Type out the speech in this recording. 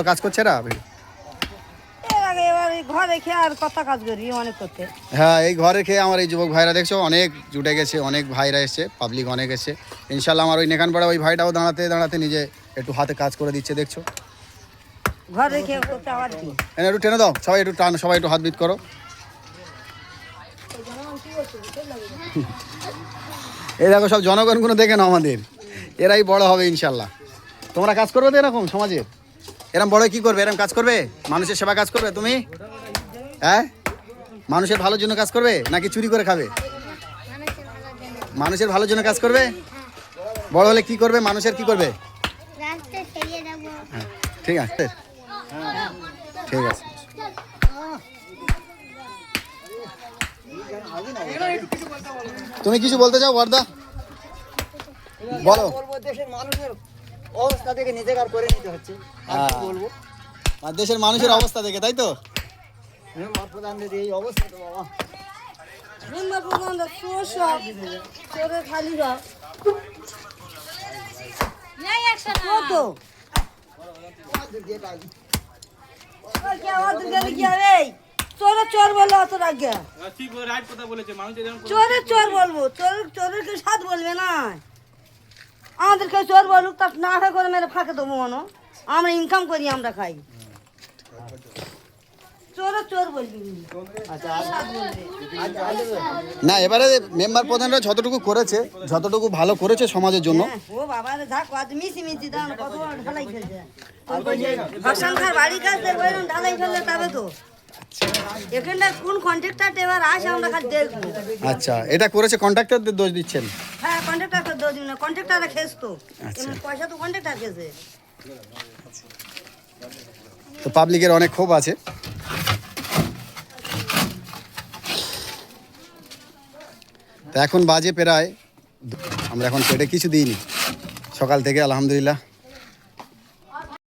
কাজ করছে না ঘরে খেয়ে আর কত কাজ করি অনেক করতে। হ্যাঁ, এই ঘরে খেয়ে আমার এই যুবক ভাইরা দেখছো অনেক জুটে গেছে, অনেক ভাইরা এসছে, পাবলিক অনেক এসছে। ইনশাল্লাহ আমার ওই নেকানপাড়া ওই ভাইটাও দাঁড়াতে দাঁড়াতে নিজে একটু হাতে কাজ করে দিচ্ছে দেখছো। ঘরে খেয়ে করতে আবার কি একটু টেনে দাও, সবাই একটু টান, সবাই একটু হাত বিট করো। এই দেখো সব জনগণগুলো দেখে নাও আমাদের, এরাই বড় হবে ইনশাল্লাহ। তোমরা কাজ করবে তো এরকম সমাজে, এরকম বড় কি করবে, এরকম কাজ করবে, মানুষের সেবা কাজ করবে তুমি? হ্যাঁ, মানুষের ভালোর জন্য কাজ করবে নাকি চুরি করে খাবে? মানুষের ভালোর জন্য কাজ করবে। বড় হলে কি করবে, মানুষের কি করবে? হ্যাঁ, ঠিক আছে, ঠিক আছে। তুমি কিছু বলতে চাও বর্দা? বলো। দেশের মানুষের অবস্থা দেখে নিজেকে আর করে নিতে হচ্ছে, আর কি বলবো। আর দেশের মানুষের অবস্থা দেখে, তাই তো? প্রধানদের এই অবস্থা তো বাবা, খালি চোর বললো অত রাগে, চোরের চোর বলবো, চোরের সাথ বলবে না। আমাদেরকে চোর বলুক, তার না করে মেরে ফাঁকে দেবো মনো, আমরা ইনকাম করি, আমরা খাই। না, এবারে মেম্বার প্রধানরা যতটুকু করেছে, যতটুকু ভালো করেছে সমাজের জন্য। ও বাবা রে, যা কত মিশি মিশি দাও, কত ঢালাই ফেলছে ভাষণখার বাড়ি কাজ দেখবো, ঢালাই ফেললে তবে তো এখানটা কোন কন্ট্রাক্টর এবার আসে আমরা খালি দেখবো। আচ্ছা, এটা করেছে কন্ট্রাক্টরদের দোষ দিচ্ছেন? হ্যাঁ, কন্ট্রাক্টরকে দোষ দিন না, কন্ট্রাক্টররা খেস তো, পয়সা তো কন্ট্রাক্টর খেয়েছে। তো পাবলিকের অনেক ক্ষোভ আছে। তা এখন বাজে প্রায়, আমরা এখন পেটে কিছু দিইনি সকাল থেকে আলহামদুলিল্লাহ।